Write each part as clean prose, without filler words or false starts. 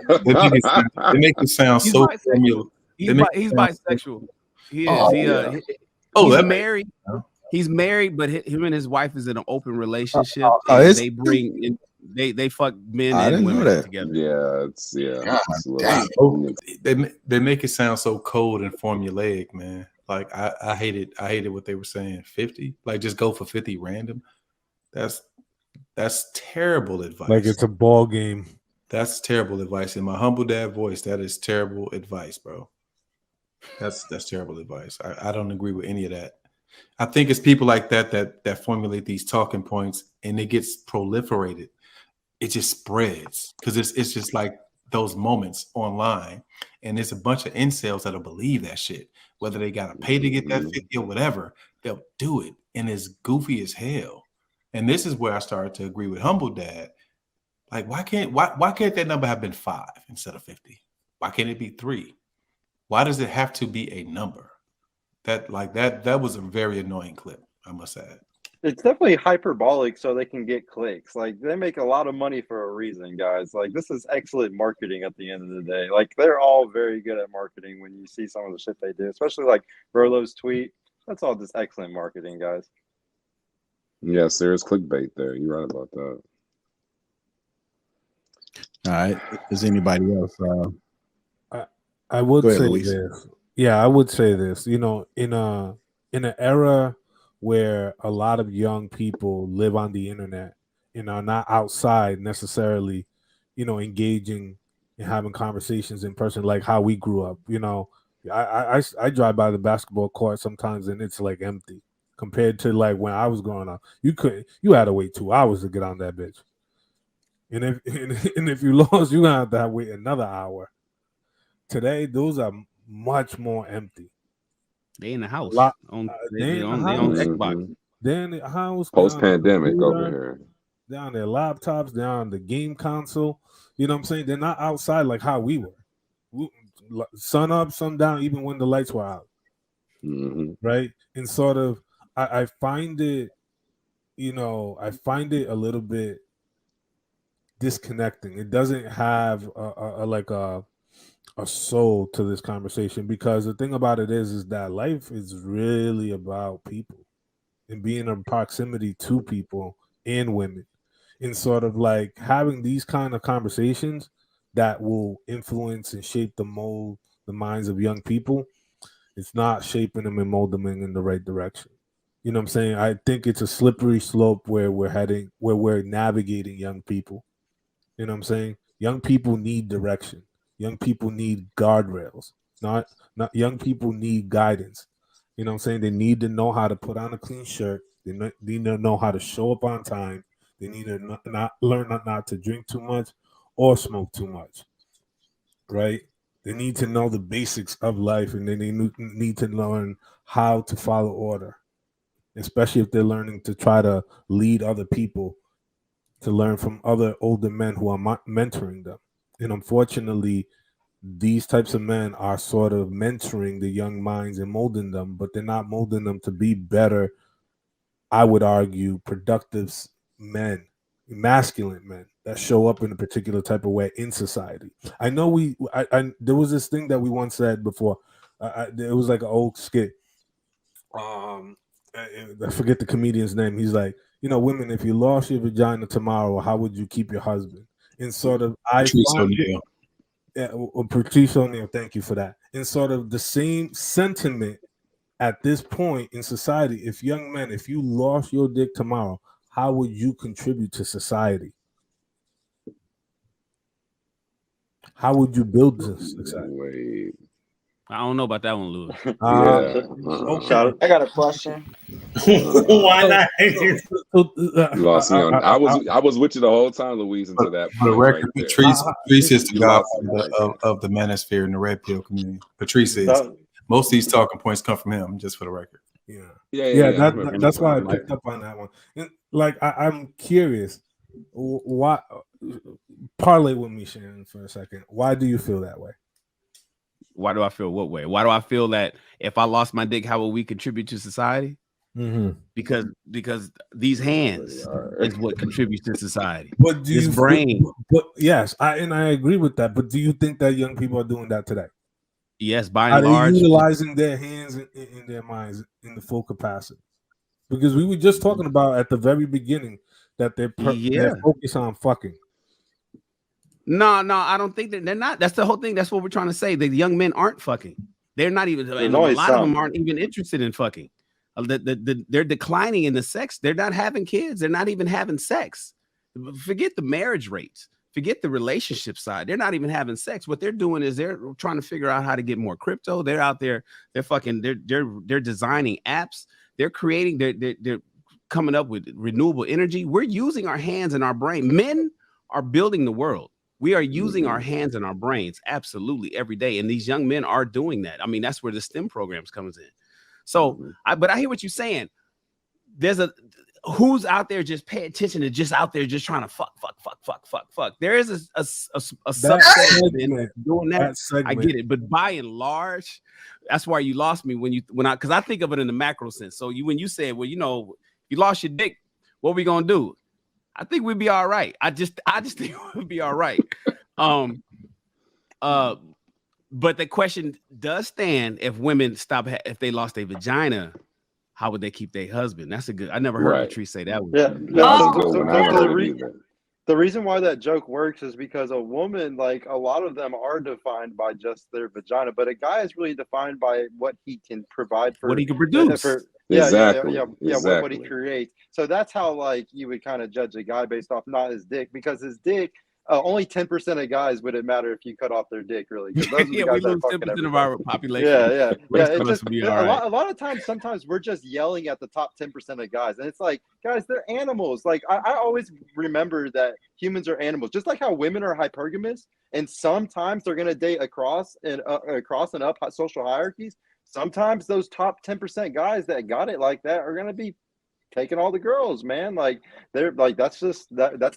They make it sound He's so bisexual. They make He's it sound so, bisexual. He is. oh, He's that makes married. sense. He's married, but him and his wife is in an open relationship, and it's they bring in they fuck men I and didn't know women that. together. Yeah, it's God it's a damn. little. They make it sound so cold and formulaic, man. Like I hated what they were saying. 50, like just go for 50 random. That's terrible advice. Like it's a ball game. That's terrible advice. In my humble dad voice, that is terrible advice, bro. That's terrible advice. I don't agree with any of that. I think it's people like that formulate these talking points and it gets proliferated. It just spreads because it's just like those moments online, and there's a bunch of incels that'll believe that shit. Whether they gotta pay to get that 50 or whatever, they'll do it, and it's goofy as hell. And this is where I started to agree with Humble Dad. Like, why can't that number have been 5 instead of 50? Why can't it be 3? Why does it have to be a number? That was a very annoying clip, I must add. It's definitely hyperbolic so they can get clicks. Like, they make a lot of money for a reason, guys. Like, this is excellent marketing at the end of the day. Like, they're all very good at marketing when you see some of the shit they do, especially like Rolo's tweet. That's all just excellent marketing, guys. Yes, there is clickbait there. You're right about that. All right. Is anybody else? I would Go ahead, say Luis. this. Yeah, I would say this. You know, in an era where a lot of young people live on the internet and are not outside necessarily, you know, engaging and having conversations in person like how we grew up. You know, I drive by the basketball court sometimes and it's like empty compared to like when I was growing up. You had to wait 2 hours to get on that bitch. And if you lost, you have to wait another hour. Today, those are much more empty. They in the house. They on Mhm. Xbox. They're in the house. Post pandemic over here. They're on their laptops. They're on the game console. You know what I'm saying? They're not outside like how we were. Sun up, sun down, even when the lights were out. Mhm. Right? And sort of, I find it, you know, I find it a little bit disconnecting. It doesn't have a soul to this conversation because the thing about it is that life is really about people and being in proximity to people and women and sort of like having these kind of conversations that will influence and shape the minds of young people. It's not shaping them and molding them in the right direction. You know what I'm saying? I think it's a slippery slope where we're navigating young people. You know what I'm saying? Young people need direction. Young people need guardrails. Not young people need guidance. You know what I'm saying? They need to know how to put on a clean shirt. They need to know how to show up on time. They need to learn not to drink too much or smoke too much. Right? They need to know the basics of life, and then they need to learn how to follow order, especially if they're learning to try to lead other people, to learn from other older men who are mentoring them. And unfortunately, these types of men are sort of mentoring the young minds and molding them, but they're not molding them to be better, I would argue, productive men, masculine men that show up in a particular type of way in society. I know there was this thing that we once said before. It was like an old skit. I forget the comedian's name. He's like, you know, women, if you lost your vagina tomorrow, how would you keep your husband? And sort of, Patrice O'Neal. Yeah, Patrice O'Neal, thank you for that. And sort of the same sentiment at this point in society. If young men, if you lost your dick tomorrow, how would you contribute to society? How would you build this society? Wait. I don't know about that one, Louis. Okay. I got a question. Why not? You lost me on. I was with you the whole time, Louise, until that For the point record, right there. Patrice is the You god lost me right of the manosphere in the red pill community. Patrice is. Most of these talking points come from him, just for the record. Yeah. That's why I picked up on that one. And like, I'm curious, why? Parlay with me, Shannon, for a second. Why do you feel that way? Why do I feel what way? Why do I feel that if I lost my dick, how will we contribute to society? because these hands is what contributes to society. But do this you brain? But yes, I agree with that. But do you think that young people are doing that today? Yes, by Are and they large, utilizing their hands in their minds in the full capacity? Because we were just talking about at the very beginning that they're focused on fucking. No, I don't think that they're not. That's the whole thing. That's what we're trying to say. The young men aren't fucking. They're not even. And a lot of them aren't even interested in fucking. They're declining in the sex. They're not having kids. They're not even having sex. Forget the marriage rates. Forget the relationship side. They're not even having sex. What they're doing is they're trying to figure out how to get more crypto. They're out there. They're fucking. They're designing apps. They're creating. They're coming up with renewable energy. We're using our hands and our brain. Men are building the world. We are using our hands and our brains absolutely every day. And these young men are doing that. I mean, that's where the STEM programs comes in. So, but I hear what you're saying. There's who's out there just pay attention to just out there just trying to fuck. There is a subset of men doing that. I get it, but by and large, that's why you lost me because I think of it in the macro sense. So when you said, well, you know, you lost your dick, what are we gonna do? I think we'd be all right. I just think we'd be all right. But the question does stand: if women if they lost their vagina, how would they keep their husband? That's a good. I never heard Patrice say that. The reason why that joke works is because a woman, like a lot of them, are defined by just their vagina, but a guy is really defined by what he can provide for what he can produce. What he creates. So that's how like you would kind of judge a guy based off not his dick, because his dick. Only 10% of guys would it matter if you cut off their dick, really? Because those are the guys we lose 10% of our population. It's just, a lot of times, sometimes we're just yelling at the top 10% of guys, and it's like, guys, they're animals. Like I always remember that humans are animals, just like how women are hypergamous, and sometimes they're gonna date across and up social hierarchies. Sometimes those top 10% guys that got it like that are gonna be taking all the girls, man. Like they're like that's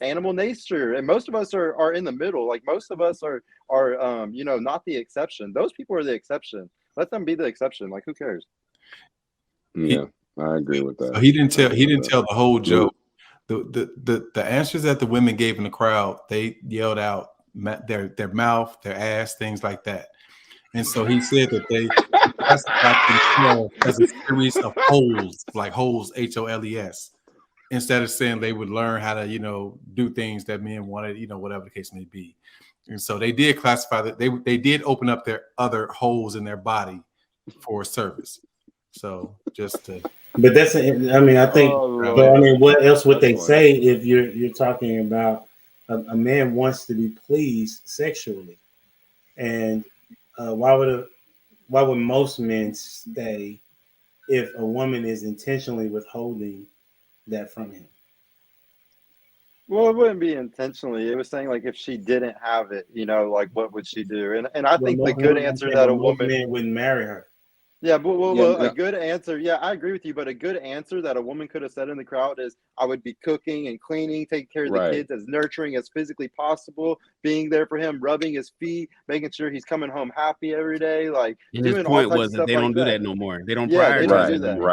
animal nature, and most of us are in the middle. Like most of us are not the exception. Those people are the exception. Let them be the exception. Like who cares? Yeah, I agree with that. So he didn't tell the whole joke. The answers that the women gave in the crowd, they yelled out their mouth, their ass, things like that. And so he said that they classified themselves as a series of holes, like holes, HOLES, instead of saying they would learn how to, do things that men wanted, whatever the case may be. And so they did classify that they did open up their other holes in their body for service. So but that's, I think, what else would they say if you're talking about a man wants to be pleased sexually, and why would most men stay if a woman is intentionally withholding that from him? Well, it wouldn't be intentionally. It was saying like if she didn't have it, like what would she do? And I think the good answer that a woman wouldn't marry her. Yeah, but a good answer. Yeah, I agree with you. But a good answer that a woman could have said in the crowd is, I would be cooking and cleaning, taking care of the kids, as nurturing as physically possible, being there for him, rubbing his feet, making sure he's coming home happy every day. Like his point was that they don't do that no more. They don't prioritize do that. Right.